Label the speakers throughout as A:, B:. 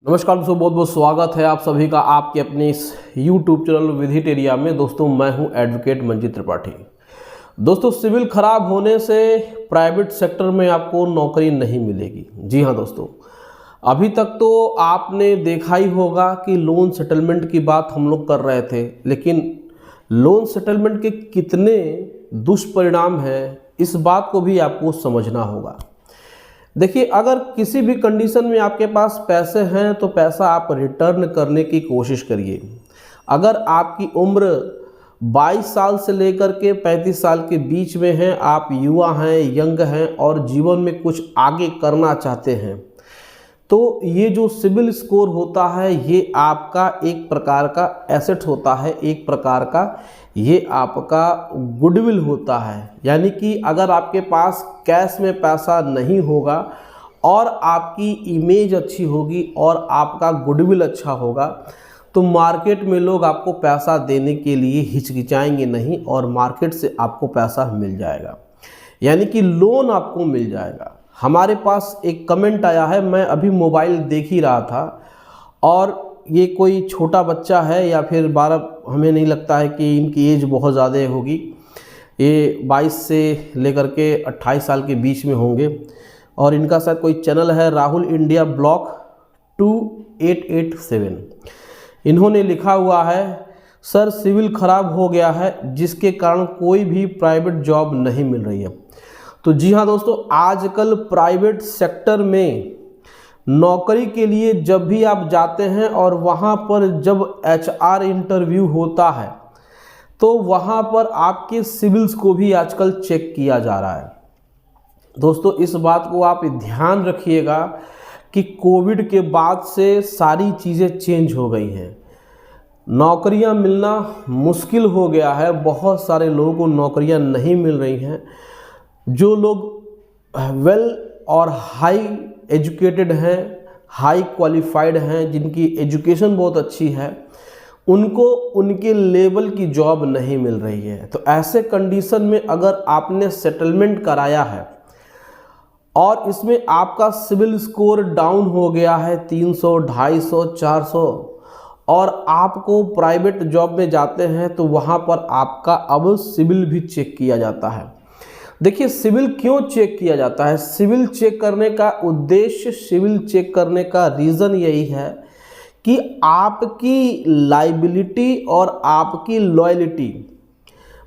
A: नमस्कार दोस्तों, बहुत बहुत स्वागत है आप सभी का आपके अपने इस YouTube चैनल विजिटेरिया में। दोस्तों मैं हूं एडवोकेट मंजीत त्रिपाठी। दोस्तों, सिविल खराब होने से प्राइवेट सेक्टर में आपको नौकरी नहीं मिलेगी। जी हां दोस्तों, अभी तक तो आपने देखा ही होगा कि लोन सेटलमेंट की बात हम लोग कर रहे थे, लेकिन लोन सेटलमेंट के कितने दुष्परिणाम हैं इस बात को भी आपको समझना होगा। देखिए, अगर किसी भी कंडीशन में आपके पास पैसे हैं तो पैसा आप रिटर्न करने की कोशिश करिए। अगर आपकी उम्र 22 साल से लेकर के 35 साल के बीच में है, आप युवा हैं, यंग हैं और जीवन में कुछ आगे करना चाहते हैं, तो ये जो सिबिल स्कोर होता है ये आपका एक प्रकार का एसेट होता है, एक प्रकार का ये आपका गुडविल होता है। यानी कि अगर आपके पास कैश में पैसा नहीं होगा और आपकी इमेज अच्छी होगी और आपका गुडविल अच्छा होगा तो मार्केट में लोग आपको पैसा देने के लिए हिचकिचाएंगे नहीं और मार्केट से आपको पैसा मिल जाएगा, यानी कि लोन आपको मिल जाएगा। हमारे पास एक कमेंट आया है, मैं अभी मोबाइल देख ही रहा था और ये कोई छोटा बच्चा है या फिर 12, हमें नहीं लगता है कि इनकी एज बहुत ज़्यादा होगी, ये 22 से लेकर के 28 साल के बीच में होंगे और इनका शायद कोई चैनल है राहुल इंडिया ब्लॉग 2887। इन्होंने लिखा हुआ है, सर सिविल खराब हो गया है जिसके कारण कोई भी प्राइवेट जॉब नहीं मिल रही है। तो जी हाँ दोस्तों, आजकल प्राइवेट सेक्टर में नौकरी के लिए जब भी आप जाते हैं और वहाँ पर जब HR इंटरव्यू होता है तो वहाँ पर आपके सिविल्स को भी आजकल चेक किया जा रहा है। दोस्तों, इस बात को आप ध्यान रखिएगा कि कोविड के बाद से सारी चीज़ें चेंज हो गई हैं। नौकरियां मिलना मुश्किल हो गया है, बहुत सारे लोगों को नौकरियां नहीं मिल रही हैं। जो लोग वेल और हाई एजुकेटेड हैं, हाई क्वालिफाइड हैं, जिनकी एजुकेशन बहुत अच्छी है, उनको उनके लेवल की जॉब नहीं मिल रही है। तो ऐसे कंडीशन में अगर आपने सेटलमेंट कराया है और इसमें आपका सिविल स्कोर डाउन हो गया है 300, 250, 400 और आपको प्राइवेट जॉब में जाते हैं तो वहाँ पर आपका अब सिविल भी चेक किया जाता है। देखिए, सिविल क्यों चेक किया जाता है? सिविल चेक करने का उद्देश्य, सिविल चेक करने का रीज़न यही है कि आपकी लायबिलिटी और आपकी लॉयल्टी,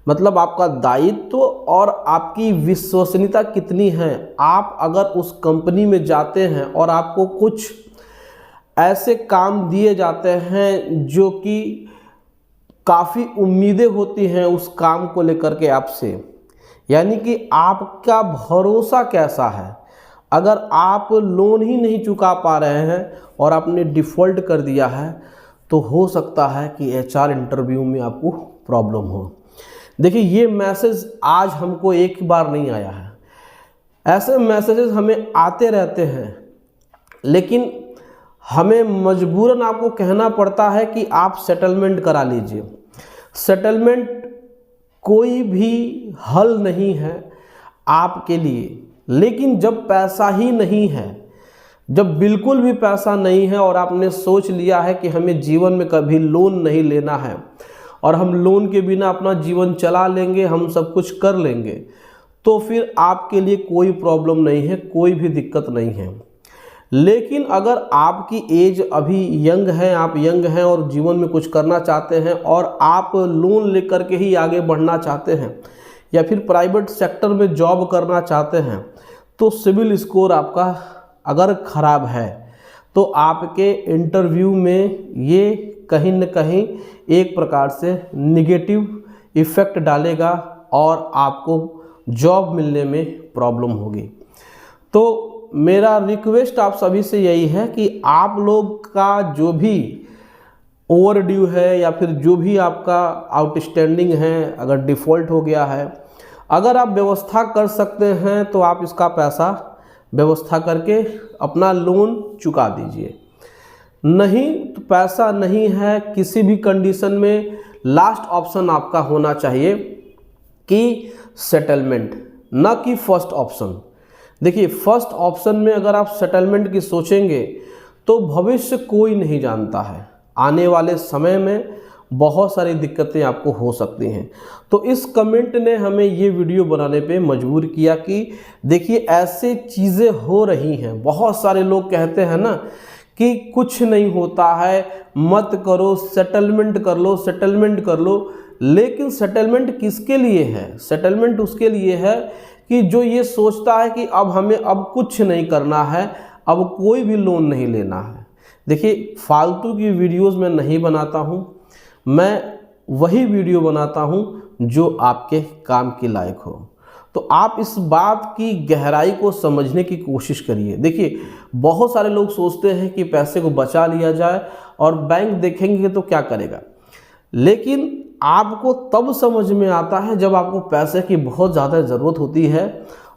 A: मतलब आपका दायित्व और आपकी विश्वसनीयता कितनी है। आप अगर उस कंपनी में जाते हैं और आपको कुछ ऐसे काम दिए जाते हैं जो कि काफ़ी उम्मीदें होती हैं उस काम को लेकर के आपसे, यानी कि आपका भरोसा कैसा है। अगर आप लोन ही नहीं चुका पा रहे हैं और आपने डिफ़ॉल्ट कर दिया है तो हो सकता है कि HR इंटरव्यू में आपको प्रॉब्लम हो। देखिए, ये मैसेज आज हमको एक बार नहीं आया है, ऐसे मैसेजेस हमें आते रहते हैं, लेकिन हमें मजबूरन आपको कहना पड़ता है कि आप सेटलमेंट करा लीजिए। सेटलमेंट कोई भी हल नहीं है आपके लिए, लेकिन जब पैसा ही नहीं है, जब बिल्कुल भी पैसा नहीं है और आपने सोच लिया है कि हमें जीवन में कभी लोन नहीं लेना है और हम लोन के बिना अपना जीवन चला लेंगे, हम सब कुछ कर लेंगे, तो फिर आपके लिए कोई प्रॉब्लम नहीं है, कोई भी दिक्कत नहीं है। लेकिन अगर आपकी एज अभी यंग है, आप यंग हैं और जीवन में कुछ करना चाहते हैं और आप लोन लेकर के ही आगे बढ़ना चाहते हैं या फिर प्राइवेट सेक्टर में जॉब करना चाहते हैं, तो सिविल स्कोर आपका अगर ख़राब है तो आपके इंटरव्यू में ये कहीं न कहीं एक प्रकार से निगेटिव इफ़ेक्ट डालेगा और आपको जॉब मिलने में प्रॉब्लम होगी। तो मेरा रिक्वेस्ट आप सभी से यही है कि आप लोग का जो भी ओवर ड्यू है या फिर जो भी आपका आउटस्टैंडिंग है, अगर डिफ़ॉल्ट हो गया है, अगर आप व्यवस्था कर सकते हैं तो आप इसका पैसा व्यवस्था करके अपना लोन चुका दीजिए। नहीं तो पैसा नहीं है, किसी भी कंडीशन में लास्ट ऑप्शन आपका होना चाहिए कि सेटलमेंट, न कि फर्स्ट ऑप्शन। देखिए, फर्स्ट ऑप्शन में अगर आप सेटलमेंट की सोचेंगे तो भविष्य कोई नहीं जानता है, आने वाले समय में बहुत सारी दिक्कतें आपको हो सकती हैं। तो इस कमेंट ने हमें ये वीडियो बनाने पे मजबूर किया कि देखिए ऐसे चीज़ें हो रही हैं। बहुत सारे लोग कहते हैं ना कि कुछ नहीं होता है, मत करो, सेटलमेंट कर लो, सेटलमेंट कर लो। लेकिन सेटलमेंट किसके लिए है? सेटलमेंट उसके लिए है कि जो ये सोचता है कि अब हमें अब कुछ नहीं करना है, अब कोई भी लोन नहीं लेना है। देखिए फालतू की वीडियोस मैं नहीं बनाता हूँ, मैं वही वीडियो बनाता हूँ जो आपके काम के लायक हो। तो आप इस बात की गहराई को समझने की कोशिश करिए। देखिए बहुत सारे लोग सोचते हैं कि पैसे को बचा लिया जाए और बैंक देखेंगे तो क्या करेगा, लेकिन आपको तब समझ में आता है जब आपको पैसे की बहुत ज़्यादा ज़रूरत होती है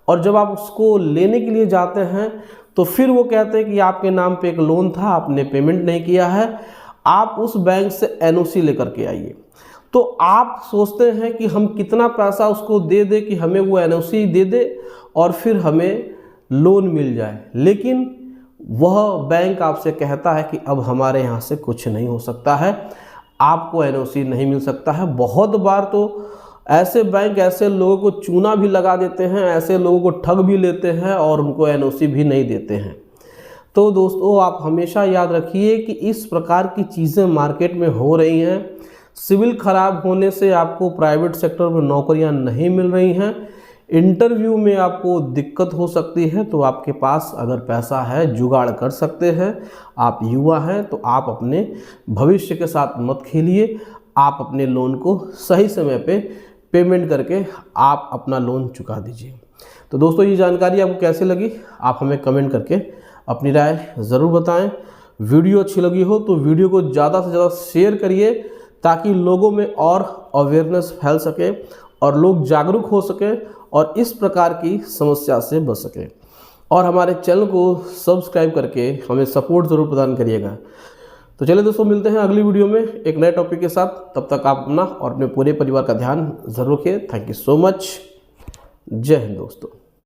A: और जब आप उसको लेने के लिए जाते हैं तो फिर वो कहते हैं कि आपके नाम पे एक लोन था, आपने पेमेंट नहीं किया है, आप उस बैंक से एनओसी लेकर के आइए। तो आप सोचते हैं कि हम कितना पैसा उसको दे दे कि हमें वो एनओसी दे दे और फिर हमें लोन मिल जाए, लेकिन वह बैंक आपसे कहता है कि अब हमारे यहाँ से कुछ नहीं हो सकता है, आपको एनओसी नहीं मिल सकता है। बहुत बार तो ऐसे बैंक ऐसे लोगों को चूना भी लगा देते हैं, ऐसे लोगों को ठग भी लेते हैं और उनको एनओसी भी नहीं देते हैं। तो दोस्तों आप हमेशा याद रखिए कि इस प्रकार की चीज़ें मार्केट में हो रही हैं। सिविल खराब होने से आपको प्राइवेट सेक्टर में नौकरियां नहीं मिल रही हैं, इंटरव्यू में आपको दिक्कत हो सकती है। तो आपके पास अगर पैसा है जुगाड़ कर सकते हैं, आप युवा हैं तो आप अपने भविष्य के साथ मत खेलिए, आप अपने लोन को सही समय पे पेमेंट करके आप अपना लोन चुका दीजिए। तो दोस्तों ये जानकारी आपको कैसे लगी आप हमें कमेंट करके अपनी राय ज़रूर बताएं। वीडियो अच्छी लगी हो तो वीडियो को ज़्यादा से ज़्यादा शेयर करिए ताकि लोगों में और अवेयरनेस फैल सके और लोग जागरूक हो सके और इस प्रकार की समस्या से बच सके। और हमारे चैनल को सब्सक्राइब करके हमें सपोर्ट ज़रूर प्रदान करिएगा। तो चलिए दोस्तों मिलते हैं अगली वीडियो में एक नए टॉपिक के साथ। तब तक आप अपना और अपने पूरे परिवार का ध्यान ज़रूर रखिए। Thank you so much. जय हिंद दोस्तों।